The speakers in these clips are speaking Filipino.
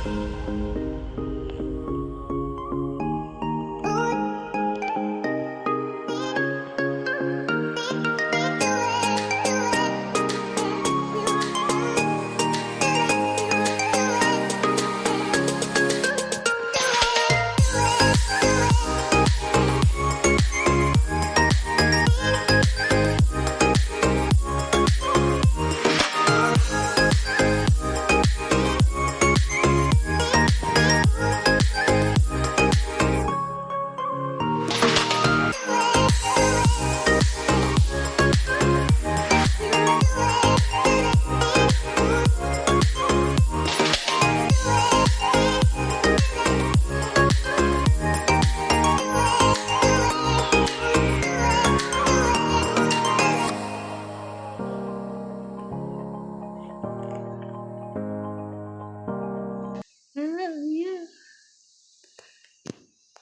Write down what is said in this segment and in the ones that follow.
Yeah.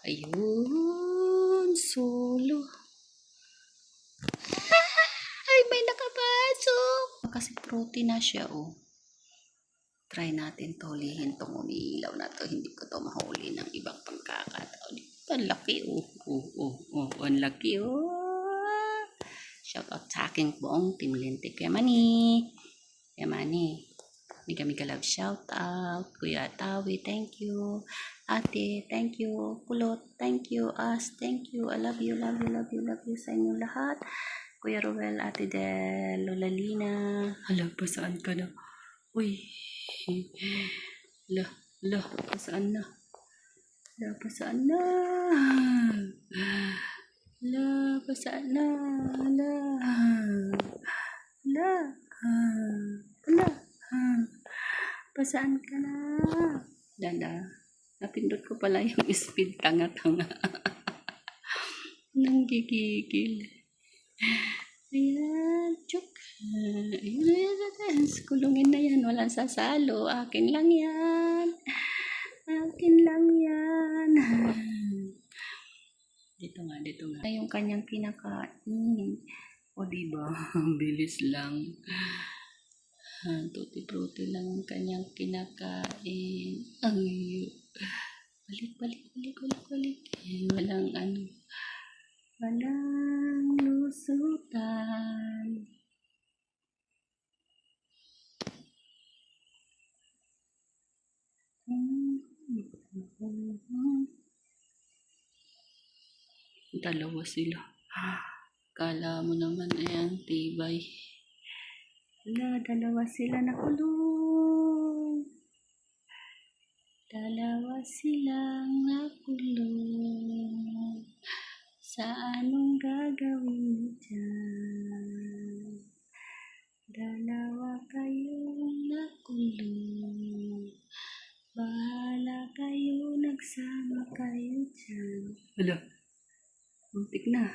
Ayun, solo. Ay, may nakapasok. Kasi protein na siya, oh. Try natin to, hulihin tong umiilaw na to. Hindi ko to mahuli ng ibang pagkakataon. Ang laki, oh. Ang laki, oh. Shout out sa aking buong Team Lintik. Yamani. Mika love shout out. Kuya Tawi, thank you. Ate, thank you. Kulot, thank you. As, thank you. I love you sa inyo lahat. Kuya Ruel, Ate Del, Lola Lina. Hala, pa saan ka na? Uy. Pasaan na? Pasaan ka na? Dada. Napindot ko pala yung speed tanga-tanga. Nang gigigil. Ayan, chuk. Ayan, kulungin na yan. Walang sasalo. Akin lang yan. Dito nga. Yung kanyang kinakain. O diba? Bilis lang. Tuti-fruti lang yung kanyang kinakain. Ay, balik. Walang lusutan. Dalawa sila. Kala mo naman ayan, tibay. Dalawa sila nakulong. Sa anong gagawin dyan? Dalawa kayong nakulong. Bahala kayo, nagsama kayo dyan. Hala, muntik na.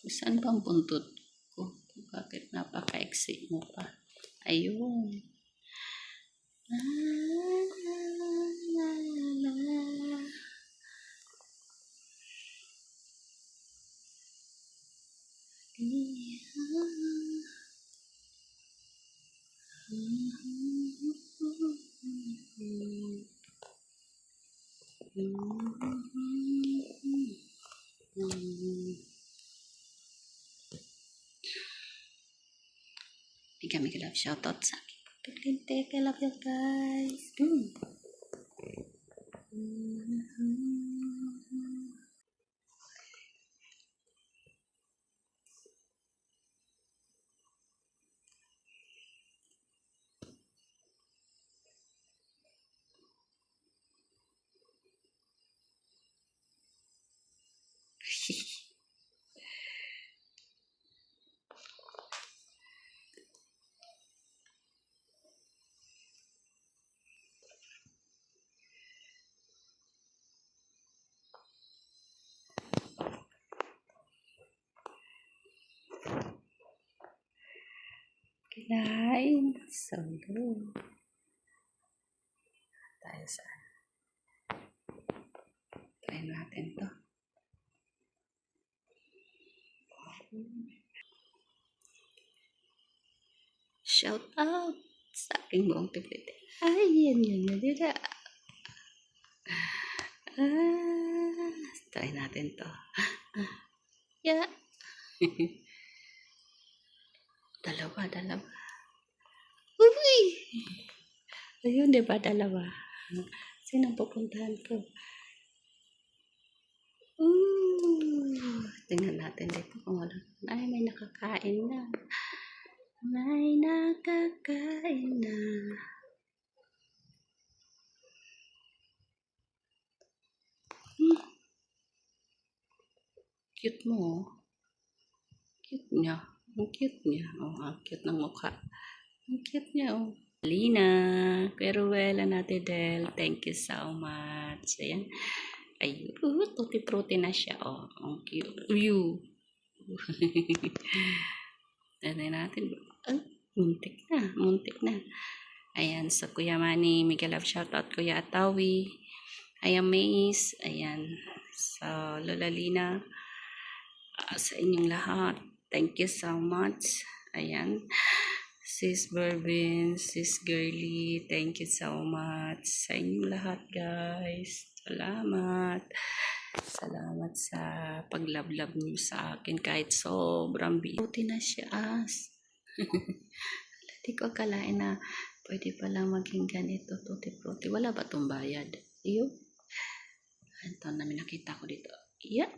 Saan bang buntot ko? Bakit napaka-exit mo pa? Ayun. Mika love shoutout sa akin. Lintik, I love you guys. 49. So good. Tayo sa try natin to. Shout out sa aking buong tipid. Ay, yan yun na dila. Try natin to. Yeah. Dalawa. Uy! Ayun, di ba? Dalawa. Sino pupuntahan ko? Tingnan natin dito kung wala. Ay, may nakakain na. May nakakain na. Cute mo, oh. Cute niya. Ang cute niya. Oh, ang cute ng mukha. Ang cute niya, oh. Lina, pero well, Ate Del, thank you so much. Ayan. Ay, tuti-fruity na siya, oh. Ang cute. You. Ano natin. Muntik na. Ayan, sa Kuya Manny, Miguel Love, shoutout Kuya Atawi. Ayan, Maze. Ayan. So, Lola Lina. Sa inyong lahat. Thank you so much. Ayan. Sis Burbin, Sis Girly, thank you so much. Sa inyong lahat, guys. Salamat. Salamat sa paglablab niyo sa akin kahit sobrang beauty na siya. Hindi ko akalain na pwede pala maging ganito, tuti-frutti. Wala ba itong bayad? Iyo. Ito namin nakita ko dito. Yeah.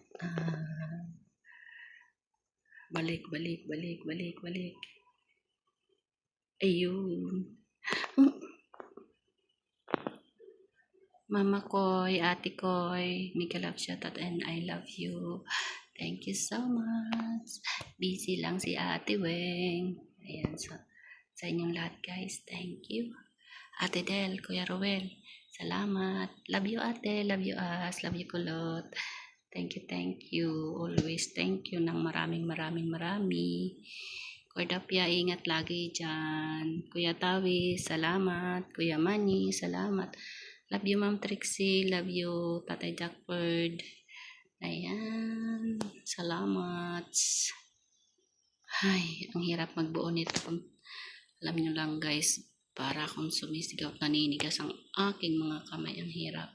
Balik. Ayun. Mama Koy, Ate Koy, Mika love shoutout and I love you. Thank you so much. Busy lang si Ate Weng. Ayan, so, sa inyong lahat guys, thank you. Ate Del, Kuya Rowel, salamat. Love you ate, love you us, love you kulot. Thank you. Always thank you ng maraming. Cordapia, ingat lagi dyan. Kuya Tawi, salamat. Kuya Manny, salamat. Love you Ma'am Trixie, love you Tatay Jackford. Ayan, salamat. Ay, ang hirap magbuo nito. Alam nyo lang guys, para akong sumisigaw at naninigas ang aking mga kamay. Ang hirap.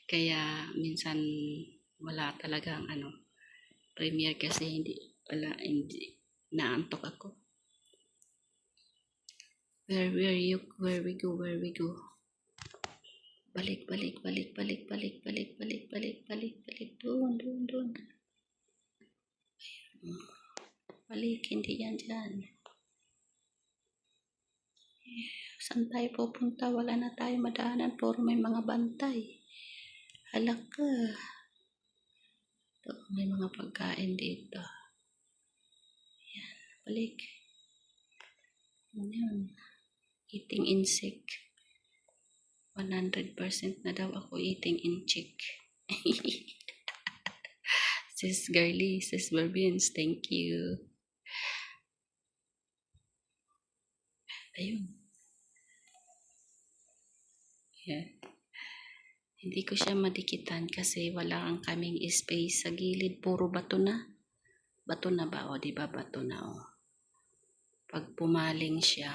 Kaya minsan wala talagang premiere kasi hindi naantok ako. Where we go. Balik. Doon. Balik, hindi yan dyan. Saan tayo pupunta? Wala na tayo madaanan. Puro may mga bantay. Halaka. May mga pagkain dito. Yan. Balik. Yan. Eating insect. 100% na daw ako eating insect. Sis Girly, Sis Burbins, thank you. Ayun. Yeah. Hindi ko siya madikitan kasi wala ang kaming space sa gilid. Puro bato na. Bato na ba? O, diba bato na o. Pag pumaling siya.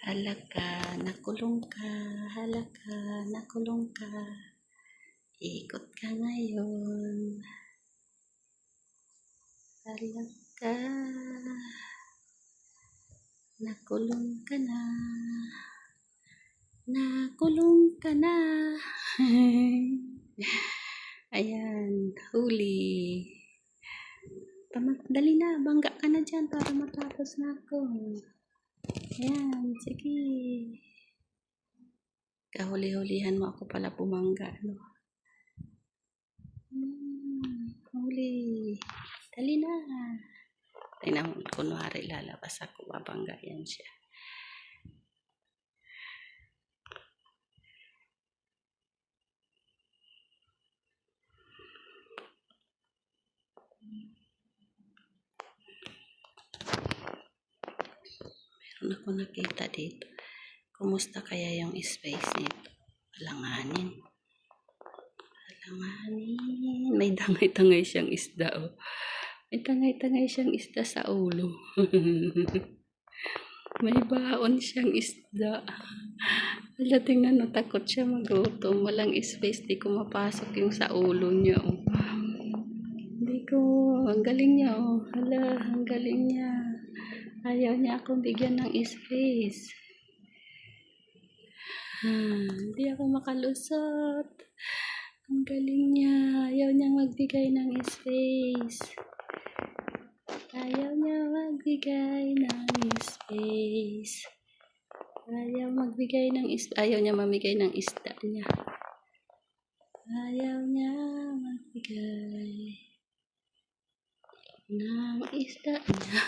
Halaka, nakulong ka. Ikot ka ngayon. Halaka, nakulong ka na. Ayan, huli. Dali na, bangga ka na dyan para matapos na ako. Ayan, sige. Kahuli-hulihan mo ako pala bumangga, Huli. Dali na. Tingnan mo, kunwari lalabas ako, babanggayan siya. Meron ako nakita dito. Kumusta kaya yung space nito? Alanganin. Alanganin. May tangay-tangay siyang isda, oh. May tangay-tangay siyang isda sa ulo. May baon siyang isda. Wala, tingnan, natakot siya magutom. Walang space. Di ko mapasok yung sa ulo niya, oh. Hindi ko. Ang galing niya, oh. Hala, ang galing niya. Ayaw niya akong bigyan ng space. Hindi ako makalusot. Ang galing niya. Ayaw niya magbigay ng space. Ayaw niya magbigay ng space. Ayaw magbigay ng isda. Ayaw niya mamigay ng isda niya. Ayaw niya magbigay ng isda niya.